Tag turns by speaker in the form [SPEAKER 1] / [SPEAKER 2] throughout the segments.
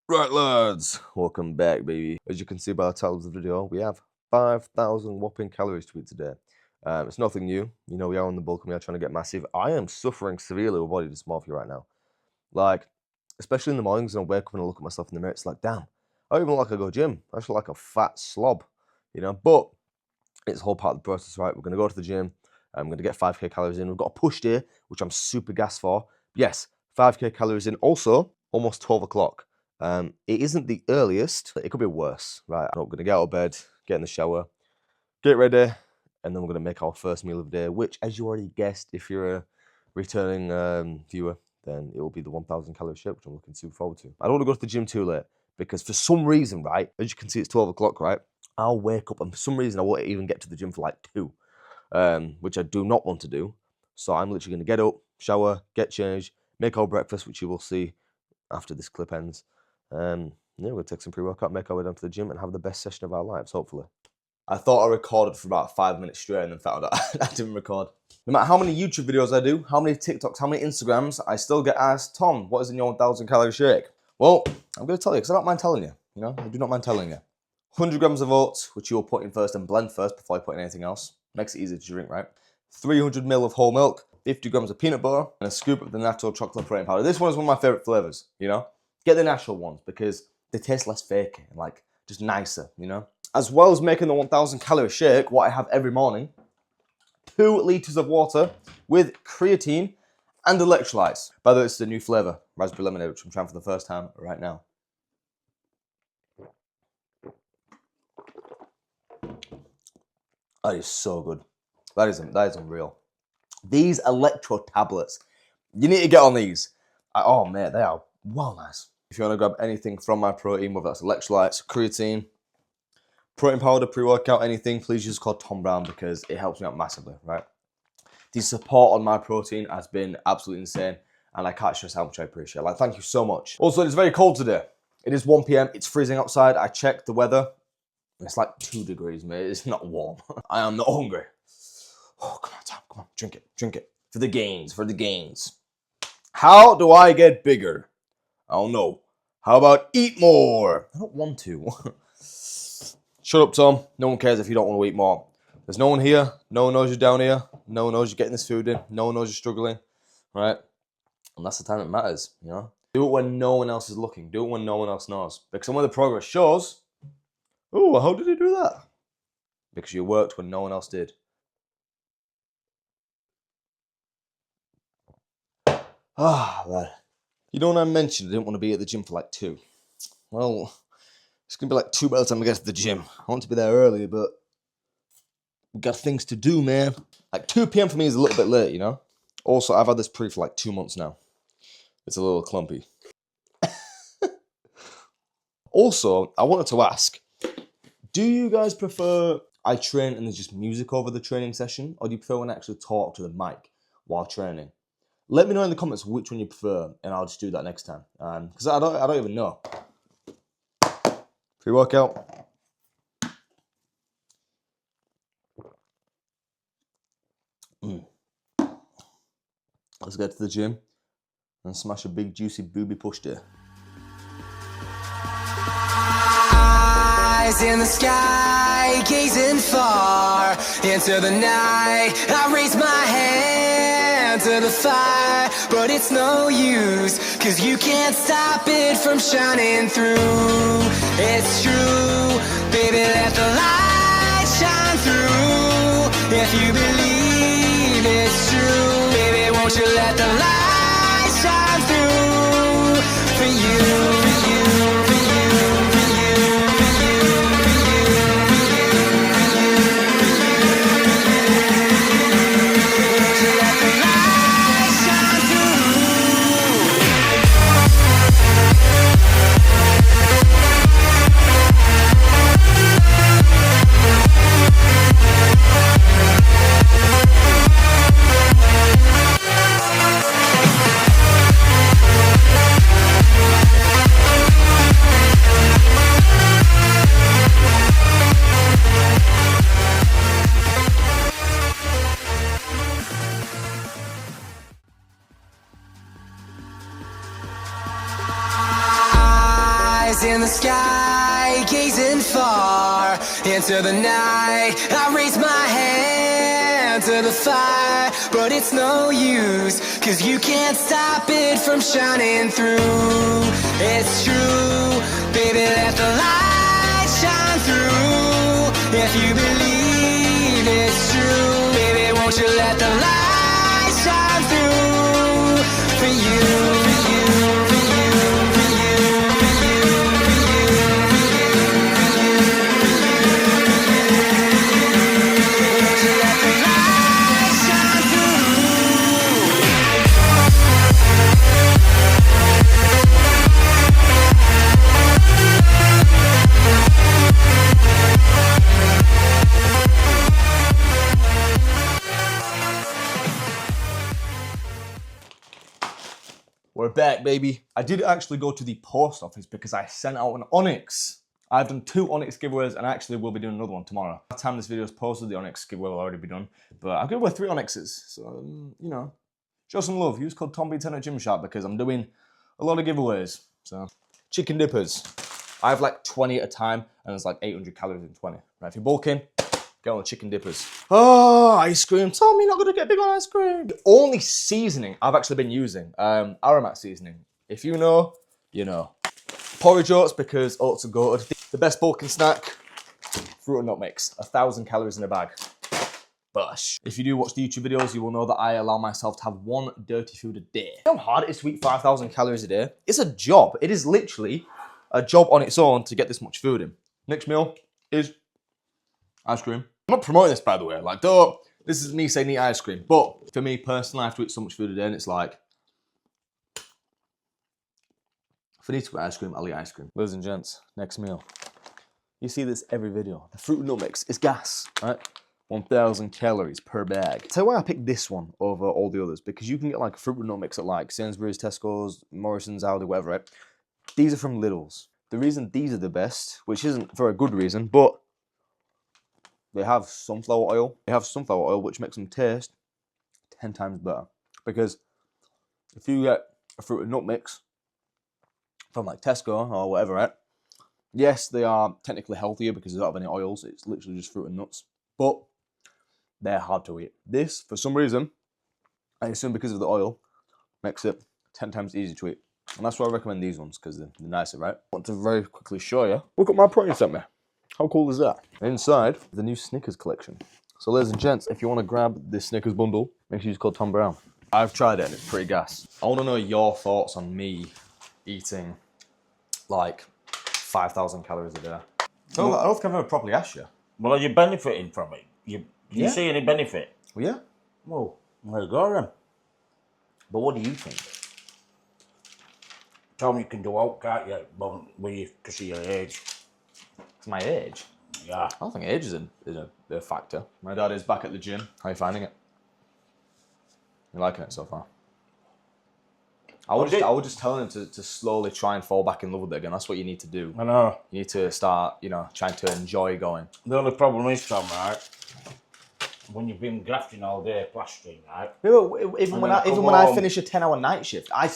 [SPEAKER 1] Right lads, welcome back baby. As you can see by the title of the video, we have 5,000 whopping calories to eat today. It's nothing new, you know we are on the bulk and we are trying to get massive. I am suffering severely with body dysmorphia right now. Like, especially in the mornings when I wake up and I look at myself in the mirror, it's like, damn, I don't even look like I go gym. I feel like a fat slob, you know, but it's a whole part of the process, right? We're going to go to the gym, I'm going to get 5k calories in. We've got a push day, which I'm super gassed for. Yes, 5k calories in, also almost 12 o'clock. It isn't the earliest, it could be worse, right? I'm going to get out of bed, get in the shower, get ready, and then we're going to make our first meal of the day, which, as you already guessed, if you're a returning viewer, then it will be the 1,000 calorie shake, which I'm looking super forward to. I don't want to go to the gym too late, because for some reason, right, as you can see, it's 12 o'clock, right? I'll wake up, and for some reason, I won't even get to the gym for like 2, which I do not want to do. So I'm literally going to get up, shower, get changed, make our breakfast, which you will see after this clip ends. Yeah, we're going to take some pre-workout, make our way down to the gym, and have the best session of our lives, hopefully. I thought I recorded for about 5 minutes straight and then found out I didn't record. No matter how many YouTube videos I do, how many TikToks, how many Instagrams, I still get asked, Tom, what is in your 1,000 calorie shake? Well, I'm going to tell you, because I don't mind telling you. You know, I do not mind telling you. 100 grams of oats, which you'll put in first and blend first before you put in anything else. Makes it easy to drink, right? 300 ml of whole milk, 50 grams of peanut butter, and a scoop of the natural chocolate protein powder. This one is one of my favorite flavors, you know? Get the natural ones because they taste less fake and like just nicer, you know? As well as making the 1,000 calorie shake, what I have every morning, 2 liters of water with creatine and electrolytes. By the way, it's the new flavor, raspberry lemonade, which I'm trying for the first time right now. That is so good. That is unreal. These electro tablets, you need to get on these. Oh mate, they are well nice. If you want to grab anything from my protein, whether that's electrolytes, creatine, protein powder, pre-workout, anything, please use code TOMBROWN because it helps me out massively, right? The support on my protein has been absolutely insane and I can't stress how much I appreciate it. Like, thank you so much. Also, it's very cold today. It is 1 p.m, it's freezing outside. I checked the weather. It's like 2 degrees, mate. It's not warm. I am not hungry. Oh, come on, Tom, come on, drink it. For the gains, for the gains. How do I get bigger? I don't know. How about eat more? I don't want to. Shut up, Tom. No one cares if you don't want to eat more. There's no one here. No one knows you're down here. No one knows you're getting this food in. No one knows you're struggling, right? And that's the time it matters, you know? Do it when no one else is looking. Do it when no one else knows. Because when the progress shows, oh, how did you do that? Because you worked when no one else did. Ah, man. You know when I mentioned I didn't want to be at the gym for like 2? Well, it's going to be like 2 by the time I get to the gym. I want to be there early, but we've got things to do, man. Like 2 p.m. for me is a little bit late, you know? Also, I've had this pre for like 2 months now. It's a little clumpy. Also, I wanted to ask, do you guys prefer I train and there's just music over the training session? Or do you prefer when I actually talk to the mic while training? Let me know in the comments which one you prefer, and I'll just do that next time. Because I don't even know. Pre-workout. Let's get to the gym and smash a big juicy booby push day.
[SPEAKER 2] Eyes in the sky, gazing far into the night. I raise my hand to the fire, but it's no use, 'cause you can't stop it from shining through. It's true, baby, let the light shine through. If you believe it's true, baby, won't you let the light shine through for you, for you, for you, for you, for you, for you, for you, for you, for you. Won't you let the light shine through? in the sky, gazing far into the night. I raise my hand to the fire, but it's no use, 'cause you can't stop it from shining through. It's true, baby, let the light shine through. If you believe it's true, baby, won't you let the light shine through for you, for you, for you, for you, for you, for you, for you, for you, won't you let the light shine through?
[SPEAKER 1] We're back, baby. I did actually go to the post office because I sent out an Onyx. I've done 2 Onyx giveaways and I actually will be doing another one tomorrow. By the time this video is posted, the Onyx giveaway will already be done. But I've given away 3 Onyxes, so, you know, show some love. Use code TOMBROWN at Gymshark because I'm doing a lot of giveaways. So, chicken dippers. I have like 20 at a time and there's like 800 calories in 20. Right, if you're bulking, get on the chicken dippers. Oh, ice cream. Tell me you're not going to get big on ice cream. The only seasoning I've actually been using, aromat seasoning. If you know, you know. Porridge oats because oats are goated. The best bulking snack, fruit and nut mix. 1,000 calories in a bag. Bush. If you do watch the YouTube videos, you will know that I allow myself to have 1 dirty food a day. You know how hard it is to eat 5,000 calories a day? It's a job. It is literally a job on its own to get this much food in. Next meal is ice cream. I'm not promoting this, by the way. Like, don't. This is me saying eat ice cream. But for me personally, I have to eat so much food a day, and it's like, if I need to eat ice cream, I'll eat ice cream. Ladies and gents, next meal. You see this every video. The fruit and nut mix is gas, right? 1,000 calories per bag. Tell you why I picked this one over all the others, because you can get like a fruit and nut mix at like Sainsbury's, Tesco's, Morrison's, Aldi, whatever, right? These are from Lidl's. The reason these are the best, which isn't for a good reason, but they have sunflower oil. They have sunflower oil, which makes them taste 10 times better. Because if you get a fruit and nut mix from like Tesco or whatever, right? Yes, they are technically healthier because they don't have any oils. It's literally just fruit and nuts. But they're hard to eat. This, for some reason, I assume because of the oil, makes it 10 times easier to eat. And that's why I recommend these ones, because they're nicer, right? I want to very quickly show you. Look at my protein sent me. How cool is that? Inside, the new Snickers collection. So ladies and gents, if you want to grab this Snickers bundle, make sure you use code TOMBROWN. I've tried it and it's pretty gas. I want to know your thoughts on me eating like 5,000 calories a day. I don't think I've ever properly asked you.
[SPEAKER 3] Well, are you benefiting from it? Do you see any benefit?
[SPEAKER 1] Well, yeah.
[SPEAKER 3] Well, there you go then.
[SPEAKER 1] But what do you think?
[SPEAKER 3] Tell me you can do out, can't you? Because of your age.
[SPEAKER 1] It's my age.
[SPEAKER 3] Yeah.
[SPEAKER 1] I don't think age is a factor. My dad is back at the gym. How are you finding it? You liking it so far? I was just telling him to slowly try and fall back in love with it again. That's what you need to do.
[SPEAKER 3] I know.
[SPEAKER 1] You need to start, you know, trying to enjoy going.
[SPEAKER 3] The only problem is, Tom, right? When you've been grafting all day, plastering, right?
[SPEAKER 1] Even when I finish a 10-hour night shift, I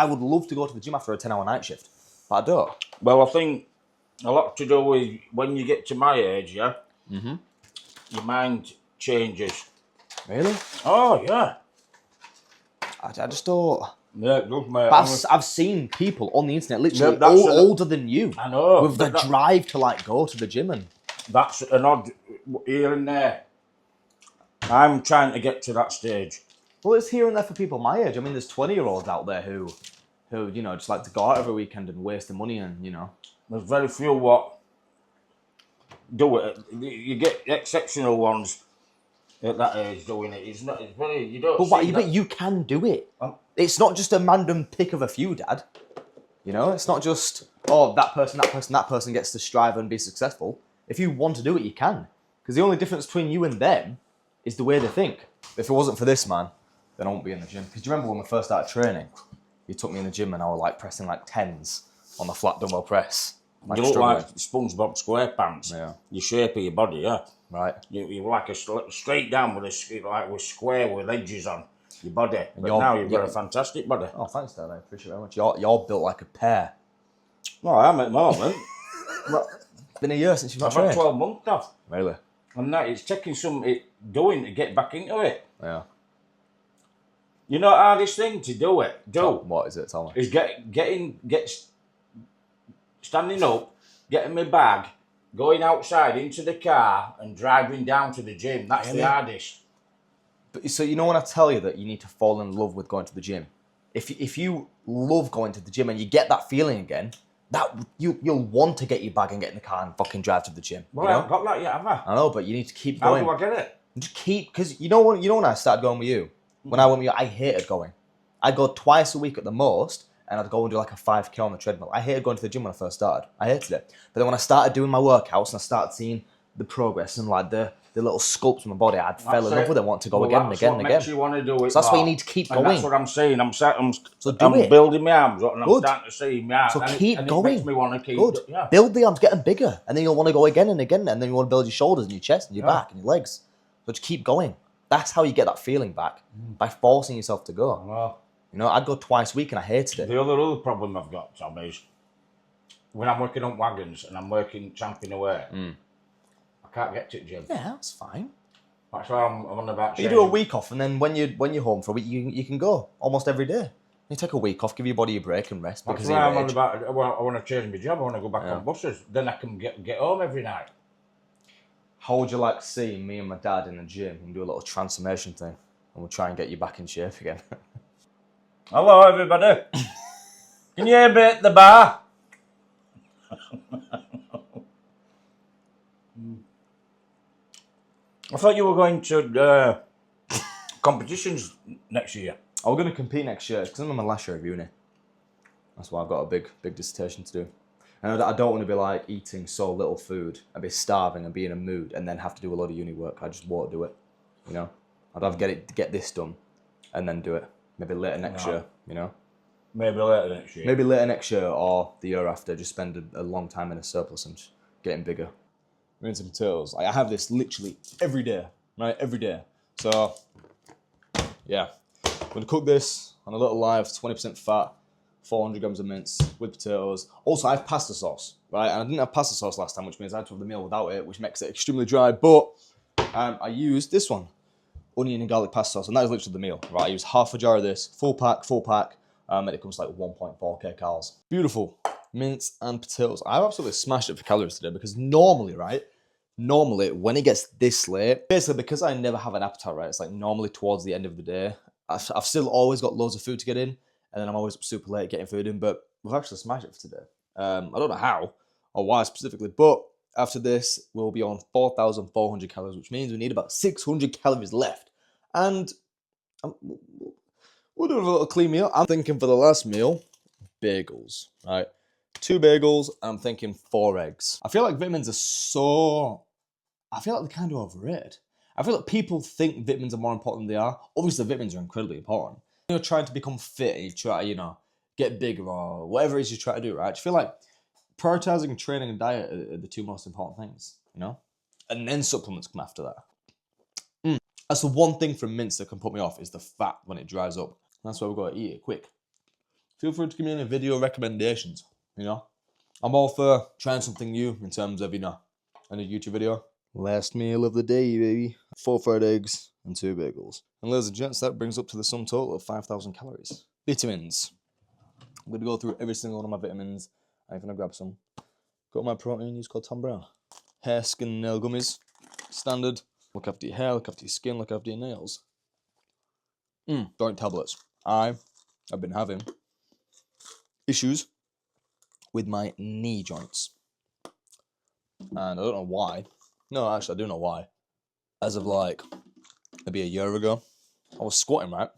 [SPEAKER 1] would love to go to the gym after a 10-hour night shift, but I don't.
[SPEAKER 3] Well, I think a lot to do with when you get to my age, yeah? Mm-hmm. Your mind changes.
[SPEAKER 1] Really?
[SPEAKER 3] Oh, yeah.
[SPEAKER 1] I just don't.
[SPEAKER 3] Yeah, it does, mate.
[SPEAKER 1] But I've seen people on the internet literally older than you.
[SPEAKER 3] I know.
[SPEAKER 1] With the drive to like go to the gym and.
[SPEAKER 3] That's an odd here and there. I'm trying to get to that stage.
[SPEAKER 1] Well, it's here and there for people my age. I mean, there's 20-year-olds out there who, you know, just like to go out every weekend and waste their money and, you know.
[SPEAKER 3] There's very few what do it. You get exceptional ones at that age doing it. It's very, you don't.
[SPEAKER 1] But you can do it. It's not just a random pick of a few, Dad. You know, it's not just, oh, that person gets to strive and be successful. If you want to do it, you can. Because the only difference between you and them is the way they think. If it wasn't for this, man, then I won't be in the gym. Because do you remember when we first started training? You took me in the gym and I was like pressing like 10s on the flat dumbbell press.
[SPEAKER 3] You look like SpongeBob SquarePants.
[SPEAKER 1] Yeah.
[SPEAKER 3] Your shape of your body, yeah.
[SPEAKER 1] Right.
[SPEAKER 3] You're like a straight down with square with edges on your body. But now you've got a fantastic body.
[SPEAKER 1] Oh, thanks, Dad. I appreciate it very much. You're built like a pear.
[SPEAKER 3] No, I am at the moment. But
[SPEAKER 1] Been a year since you've not
[SPEAKER 3] I've had
[SPEAKER 1] trained.
[SPEAKER 3] 12 months off.
[SPEAKER 1] Really?
[SPEAKER 3] And that it's taking some doing to get back into it.
[SPEAKER 1] Yeah.
[SPEAKER 3] You know, the hardest thing to do
[SPEAKER 1] What is it? Tell me.
[SPEAKER 3] is standing up, getting my bag, going outside into the car, and driving down to the gym. That's the hardest.
[SPEAKER 1] But, so you know when I tell you that you need to fall in love with going to the gym? If you love going to the gym and you get that feeling again, that you'll want to get your bag and get in the car and fucking drive to the gym.
[SPEAKER 3] Well,
[SPEAKER 1] you know?
[SPEAKER 3] I haven't got that yet, have I?
[SPEAKER 1] I know, but you need to keep
[SPEAKER 3] How
[SPEAKER 1] going.
[SPEAKER 3] do I get it?
[SPEAKER 1] Just keep, because you know when I started going with you, when I went with you, I hated going. I'd go twice a week at the most, and I'd go and do like a 5K on the treadmill. I hated going to the gym when I first started. I hated it. But then when I started doing my workouts and I started seeing the progress and like the little sculpts in my body, I fell in love with it, want to go again and again and again.
[SPEAKER 3] That's what makes you want to do it.
[SPEAKER 1] So that's why you need to keep
[SPEAKER 3] and
[SPEAKER 1] going.
[SPEAKER 3] That's what I'm saying. I'm
[SPEAKER 1] do it.
[SPEAKER 3] building my arms up and I'm
[SPEAKER 1] Good.
[SPEAKER 3] starting to see my arms.
[SPEAKER 1] So
[SPEAKER 3] and
[SPEAKER 1] keep
[SPEAKER 3] it
[SPEAKER 1] going.
[SPEAKER 3] makes me want to keep.
[SPEAKER 1] Good.
[SPEAKER 3] Yeah.
[SPEAKER 1] Build the arms, get them bigger, and then you'll want to go again and again, and then you want to build your shoulders and your chest and your back and your legs. So just keep going. That's how you get that feeling back, by forcing yourself to go.
[SPEAKER 3] Well,
[SPEAKER 1] You know, I'd go twice a week and I hated it.
[SPEAKER 3] the other problem I've got, Tom, is when I'm working on wagons and I'm working champing away, I can't get to the gym.
[SPEAKER 1] Yeah, that's fine.
[SPEAKER 3] That's why I'm on about.
[SPEAKER 1] You do a week off, and then when you're home for a week, you can go almost every day. You take a week off, give your body a break and rest.
[SPEAKER 3] That's
[SPEAKER 1] Because
[SPEAKER 3] why
[SPEAKER 1] of
[SPEAKER 3] I'm
[SPEAKER 1] your
[SPEAKER 3] on
[SPEAKER 1] age.
[SPEAKER 3] about. I want to change my job. I want to go back on buses. Then I can get home every night.
[SPEAKER 1] How would you like to see me and my dad in the gym and do a little transformation thing, and we'll try and get you back in shape again?
[SPEAKER 3] Hello, everybody. Can you hear me at the bar? I thought you were going to competitions next year.
[SPEAKER 1] I'm going to compete next year because I'm in my last year of uni. That's why I've got a big dissertation to do. And I don't want to be like eating so little food and be starving and be in a mood and then have to do a lot of uni work. I just won't do it. You know, I'd rather get this done and then do it. Maybe later next year. You know.
[SPEAKER 3] Maybe later next year.
[SPEAKER 1] Maybe later next year or the year after. Just spend a long time in a surplus and just getting bigger. Rinse and potatoes. I have this literally every day, right? Every day. So yeah, I'm gonna cook this on a little live, 20% fat, 400 grams of mince with potatoes. Also, I have pasta sauce, right? And I didn't have pasta sauce last time, which means I had to have the meal without it, which makes it extremely dry. But I used this one, onion and garlic pasta sauce, and that is literally the meal, right? I used half a jar of this, full pack, and it comes to like 1.4k calories. Beautiful. Mince and potatoes. I've absolutely smashed it for calories today because normally when it gets this late, basically because I never have an appetite, right? It's like normally towards the end of the day, I've still always got loads of food to get in, and then I'm always super late getting food in, but we've actually smashed it for today. I don't know how or why specifically, but after this, we'll be on 4,400 calories, which means we need about 600 calories left. And we'll do a little clean meal. I'm thinking for the last meal, bagels, right? 2 bagels, and I'm thinking 4 eggs. I feel like vitamins are I feel like they're kind of overrated. I feel like people think vitamins are more important than they are. Obviously, vitamins are incredibly important. You're trying to become fit and you try to, get bigger or whatever it is you try to do, right? I feel like prioritizing training and diet are the 2 most important things, And then supplements come after that. That's the one thing from mince that can put me off is the fat when it dries up. That's why we've got to eat it quick. Feel free to give me any video recommendations, I'm all for trying something new in terms of, any YouTube video. Last meal of the day, baby. 4 fried eggs and 2 bagels. And ladies and gents, that brings up to the sum total of 5,000 calories. Vitamins. I'm going to go through every single one of my vitamins. I'm going to grab some. Got my protein, it's called Tom Brown. Hair, skin, nail gummies. Standard. Look after your hair, look after your skin, look after your nails. Joint tablets. I have been having issues with my knee joints. And I don't know why. No, actually, I do know why. As of maybe a year ago, I was squatting, right?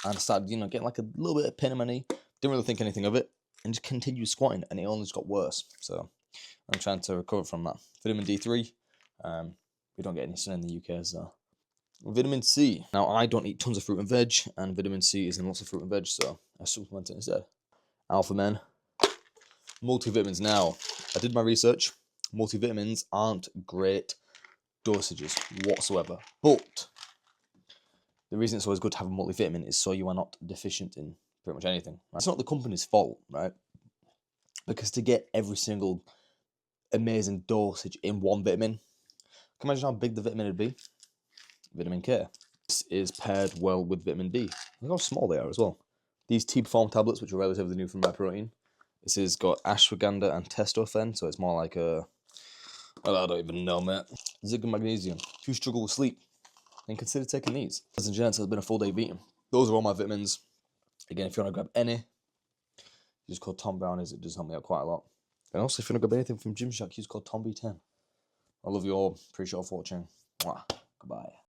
[SPEAKER 1] And I started, getting like a little bit of pain in my knee. Didn't really think anything of it. And just continued squatting. And it only just got worse. So I'm trying to recover from that. Vitamin D3. We don't get any sun in the UK, so. Vitamin C. Now, I don't eat tons of fruit and veg. And vitamin C is in lots of fruit and veg, so I supplement it instead. Alpha Men. Multivitamins. Now, I did my research. Multivitamins aren't great dosages whatsoever. But the reason it's always good to have a multivitamin is so you are not deficient in pretty much anything. Right? It's not the company's fault, right? because to get every single amazing dosage in one vitamin, can you imagine how big the vitamin would be? Vitamin K. This is paired well with vitamin D. Look how small they are as well. These T-Perform tablets, which are relatively new from MyProtein, this has got ashwagandha and testofen, so it's more like a... Well, I don't even know, mate. Zinc and magnesium. If you struggle with sleep, then consider taking these. Ladies and gents, it's been a full day beating. Those are all my vitamins. Again, if you want to grab any, use code TOMBROWN, it does help me out quite a lot. And also, if you want to grab anything from Gymshark, use code TOMB10. I love you all. Appreciate you all for watching. Mwah. Goodbye.